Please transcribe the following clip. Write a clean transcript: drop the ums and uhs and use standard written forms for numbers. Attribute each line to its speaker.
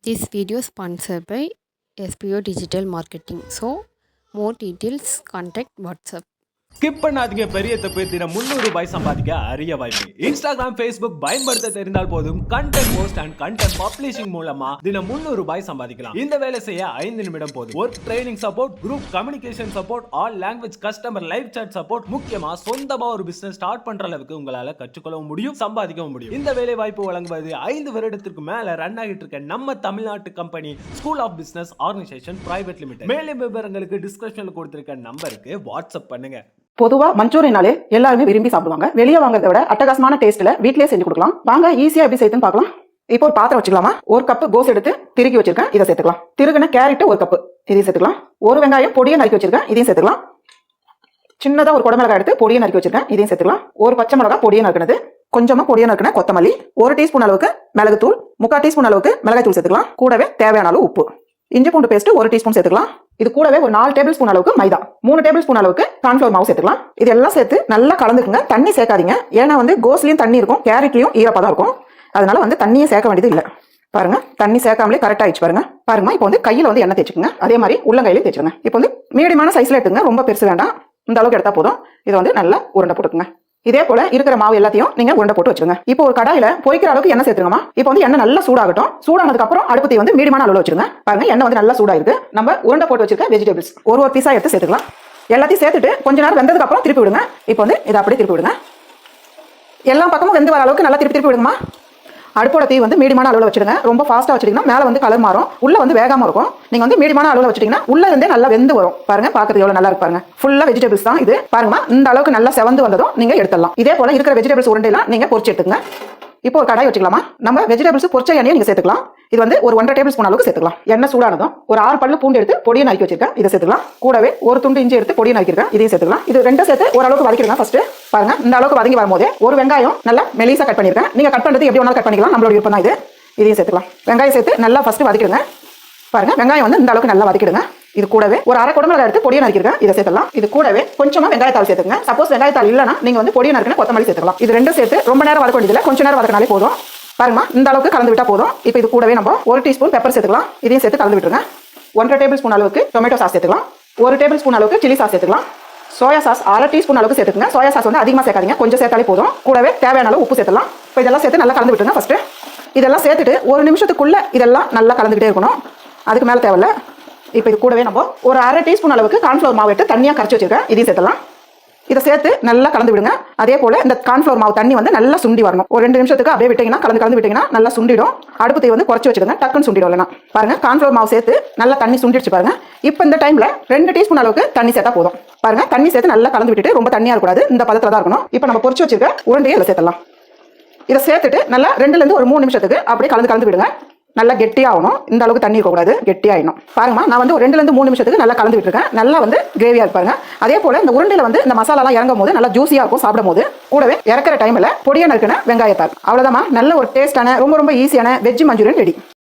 Speaker 1: This video is sponsored by SPO Digital Marketing. So, more details, contact WhatsApp.
Speaker 2: Skip பண்ணாதீங்க. பெரிய தப்பு. தினம் ₹300 சம்பாதிக்க அரிய வாய்ப்பு. இன்ஸ்டாகிராம், ஃபேஸ்புக் பயன்படுத்த தெரிந்தால் போதும் content post and content publishing மூலமா தினம் ₹300 சம்பாதிக்கலாம். இந்த வேலை செய்ய 5 நிமிடம் போதும். Work training support, group communication support, all language customer live chat support, முக்கியமா சொந்தமா ஒரு பிசினஸ் ஸ்டார்ட் பண்ற அளவுக்கு உங்களால கற்றுக்கொள்ளவும் முடியும், சம்பாதிக்கவும் முடியும். இந்த வேலை வாய்ப்பு வழங்குவது 5 வருடத்திற்கு மேல ரன் ஆகிட்டு இருக்க நம்ம தமிழ்நாட்டு company school of business organisation private limited. மேலும் விவரங்களுக்கு டிஸ்கிரிப்ஷன்ல கொடுத்திருக்க நம்பருக்கு வாட்ஸ்அப் பண்ணுங்க.
Speaker 3: பொதுவா மஞ்சூரியனாலே எல்லாருமே விரும்பி சாப்பிடுவாங்க. வெளியே வாங்குறத விட அட்டகாசமான டேஸ்ட்ல வீட்லயே செஞ்சு கொடுக்கலாம். வாங்க ஈஸியா எப்படி செய்யுதுன்னு பார்க்கலாம். இப்போ ஒரு பாத்திரம் வச்சுக்கலாமா. 1 கப் கோஸ் எடுத்து திருக்கி வச்சிருக்கேன், இதை சேர்த்துக்கலாம். திருகுன கேரட் 1 கப், இதையும் சேர்த்துக்கலாம். ஒரு வெங்காயம் பொடியை நறுக்கி வச்சிருக்கேன், இதையும் சேர்த்துக்கலாம். சின்னதா ஒரு குடமிளகாய் எடுத்து பொடியை நறுக்கி வச்சிருக்கேன், இதையும் சேர்த்துக்கலாம். ஒரு பச்சை மிளகாய் பொடியை நறுக்கினது, கொஞ்சமா பொடியை நறுக்கின கொத்தமல்லி, 1 டீஸ்பூன் அளவுக்கு மிளகுத்தூள், 3/4 டீஸ்பூன் அளவுக்கு மிளகாய் தூள் சேர்த்துக்கலாம். கூடவே தேவையான அளவு உப்பு, இஞ்சி பூண்டு பேஸ்ட் 1 டீஸ்பூன் சேர்த்துக்கலாம். இது கூடவே ஒரு 4 டேபிள் ஸ்பூன் அளவுக்கு மைதா, 3 டேபிள் ஸ்பூன் அளவுக்கு கார்ன்ஃப்ளவர் மாவு சேர்த்துக்கலாம். இது எல்லாம் சேர்த்து நல்லா கலந்துக்குங்க. தண்ணி சேர்க்காதீங்க, ஏன்னா கோஸ்லயும் தண்ணி இருக்கும், கேரட்லயும் ஈரப்பதம் இருக்கும். அதனால தண்ணியை சேர்க்க வேண்டியது இல்லை. பாருங்க, தண்ணி சேர்க்காமலே கரெக்ட் ஆயிடுச்சு பாருங்க. பாருங்க, இப்போ கையில எண்ணெய் தேய்ச்சுக்குங்க. அதே மாதிரி உள்ளங்கையிலே தேய்ச்சுங்க. இப்போ மீடியமான சைஸ்ல எடுத்துங்க, ரொம்ப பெருசு வேண்டாம். இந்த அளவுக்கு எடுத்தா போதும். இதை நல்லா உருண்டை போட்டுக்குங்க. இதே போல இருக்கிற மாவு எல்லாத்தையும் நீங்க உருண்டை போட்டு வச்சுருங்க. இப்போ ஒரு கடாயில பொரிக்கிற அளவுக்கு எண்ணெய் சேர்த்துங்கம்மா. இப்போ எண்ணெய் நல்லா சூடாகட்டும். சூடானதுக்கு அப்புறம் அடுப்பத்தை மீடியமான அளவுல வச்சிருங்க. பாருங்க, எண்ணெய் நல்லா சூடாயிருக்கு. நம்ம உருண்டை போட்டு வச்சிருக்க வெஜிடபிள்ஸ் ஒரு பீஸா எடுத்து சேர்த்துக்கலாம். எல்லாத்தையும் சேர்த்துட்டு கொஞ்ச நேரம் வெந்ததுக்கு அப்புறம் திருப்பி விடுங்க. இப்போ இதை அப்படியே திருப்பி விடுங்க. எல்லா பக்கமும் வெந்து வர அளவுக்கு நல்லா திருப்பி விடுங்கம்மா. அடுப்போட தீ மீடியமான அளவில் வச்சிடுங்க. ரொம்ப ஃபாஸ்ட்டாக வச்சிட்டிங்கன்னா மேலே கலர் மாறும், உள்ள வேகாம இருக்கும். நீங்க மீடியமான அளவில் வச்சிட்டிங்கன்னா உள்ள இருந்தே நல்லா வெந்து வரும். பாருங்க, பார்க்கறது எவ்வளவு நல்லா இருக்கு பாருங்க. ஃபுல்லா வெஜிடபிள்ஸ் தான் இது. பாருங்கம்மா, இந்த அளவுக்கு நல்லா செவந்து வந்ததும் நீங்க எடுத்துடலாம். இதே போல இருக்கிற வெஜிடபிள்ஸ் உருண்டையெல்லாம் நீங்க பொரிச்சு எடுத்துங்க. இப்போ ஒரு கடாய் வச்சுக்கலாமா. நம்ம வெஜிடபிள்ஸ் பொரிச்ச எண்ணெயை நீங்க சேர்த்துக்கலாம். இது ஒரு 1/2 டேபிள் ஸ்பூன் அளவுக்கு சேர்த்துக்கலாம். எண்ணெய் சூடானதும் ஒரு 6 பல்லு பூண்டு எடுத்து பொடியை நறுக்கி வச்சிருக்கேன், இதை சேர்த்துக்கலாம். கூடவே ஒரு துண்டு இஞ்சி எடுத்து பொடியை நறுக்கிருக்கேன், இதையும் சேர்த்துக்கலாம். இது ரெண்டும் சேர்த்து ஓரளவுக்கு வதக்கிடுங்க. ஃபர்ஸ்ட் பாருங்க, இந்த அளவுக்கு வதங்கி வரும்போது ஒரு வெங்காயம் நல்லா மெலிசா கட் பண்ணிருக்கேன். நீங்க கட் பண்றது எப்படி வேணாலும் கட் பண்ணிக்கலாம், நம்மளோட விருப்பம் தான் இது. இதையும் சேர்த்துக்கலாம். வெங்காயம் சேர்த்து நல்லா ஃபர்ஸ்ட் வதக்கிடுங்க. பாருங்க, வெங்காயம் இந்த அளவுக்கு நல்லா வதக்கிடுங்க. இது கூடவே ஒரு 1/2 குடமிளகாய் எடுத்து பொடியை நறுக்கிருக்கேன், இதை சேர்த்துக்கலாம். இது கூடவே கொஞ்சமா வெங்காயத்தாள் சேர்த்துங்க. சப்போஸ் வெங்காயத்தாள் இல்லைன்னா நீங்க பொடியை நறுக்கின கொத்தமல்லி சேர்த்துக்கலாம். இது ரெண்டும் சேர்த்து ரொம்ப நேரம் வதக்க வேண்டியதில்லை, கொஞ்ச நேரம் வதக்கினாலே போதும். பாருங்கம்மா, இந்த அளவுக்கு கலந்து விட்டா போதும். இப்போ இது கூடவே நம்ம 1 டீஸ்பூன் பெப்பர் சேர்த்துக்கலாம், இதையும் சேர்த்து கலந்து விட்டுருங்க. 1/2 டேபிள் ஸ்பூன் அளவுக்கு டொமேட்டோ சாஸ் சேர்த்துக்கலாம். 1 டேபிள் ஸ்பூன் அளவுக்கு சில்லி சாஸ் சேர்த்துக்கலாம். சோயா சாஸ் 1/2 டீஸ்பூன் அளவுக்கு சேர்த்துங்க. சோயா சாஸ் அதிகமாக சேர்க்காதீங்க, கொஞ்சம் சேர்த்தாலே போதும். கூடவே தேவையான அளவு உப்பு சேர்த்துலாம். இப்போ இதெல்லாம் சேர்த்து நல்லா கலந்து விட்டுருங்க. ஃபர்ஸ்ட் இதெல்லாம் சேர்த்துட்டு 1 நிமிஷத்துக்குள்ள இதெல்லாம் நல்லா கலந்துக்கிட்டே இருக்கணும், அதுக்கு மேலே தேவையில்ல. இப்போ இது கூடவே நம்ம ஒரு 1/2 டீஸ்பூன் அளவுக்கு கார்ன்ஃப்ளவர் மாவு எடுத்து தண்ணியாக கரைச்சி வச்சிருக்கேன், இதையும் சேர்த்தலாம். இதை சேர்த்து நல்லா கலந்து விடுங்க. அதே போல இந்த கார்ன்ஃப்ளவர் மாவு தண்ணி நல்லா சுண்டி வரணும். ஒரு 2 நிமிஷத்துக்கு அப்படியே விட்டீங்கன்னா கலந்து விட்டீங்கன்னா நல்லா சுண்டிடும். அடுப்பத்தை குறைச்சி வச்சுக்கோங்க, டக்குன்னு சுண்டிடும். இல்லைனா பாருங்க, கார்ன்ஃப்ளவர் மாவு சேர்த்து நல்லா தண்ணி சுண்டிடுச்சு பாருங்க. இப்போ இந்த டைம்ல 2 டீஸ்பூன் அளவுக்கு தண்ணி சேர்த்தா போதும். பாருங்க, தண்ணி சேர்த்து நல்லா கலந்து விட்டுட்டு ரொம்ப தண்ணியா இருக்கக்கூடாது, இந்த பதத்துல தான் இருக்கணும். இப்போ நம்ம பொரிச்சு வச்சிருக்க உருண்டையை இதில் சேர்த்தலாம். இதை சேர்த்துட்டு நல்லா 2ல இருந்து ஒரு 3 நிமிஷத்துக்கு அப்படியே கலந்து விடுங்க. நல்லா கெட்டியாகணும், இந்த அளவுக்கு தண்ணி இருக்கக்கூடாது, கெட்டியாயிடும். பாருங்கம்மா, நான் 2ல இருந்து 3 நிமிஷத்துக்கு நல்லா கலந்து விட்டுருக்கேன். நல்லா கிரேவியா இருப்பாருங்க. அதே போல இந்த உருண்டையில இந்த மசாலாலாம் இறங்கும் போது நல்லா ஜூசியா இருக்கும் சாப்பிடும் போது. கூடவே இறக்குற டைம்ல பொடியா நறுக்கின வெங்காயத்தாள். அவ்வளவுதான், நல்ல ஒரு டேஸ்டான ரொம்ப ரொம்ப ஈஸியான வெஜ் மஞ்சூரியன் ரெடி.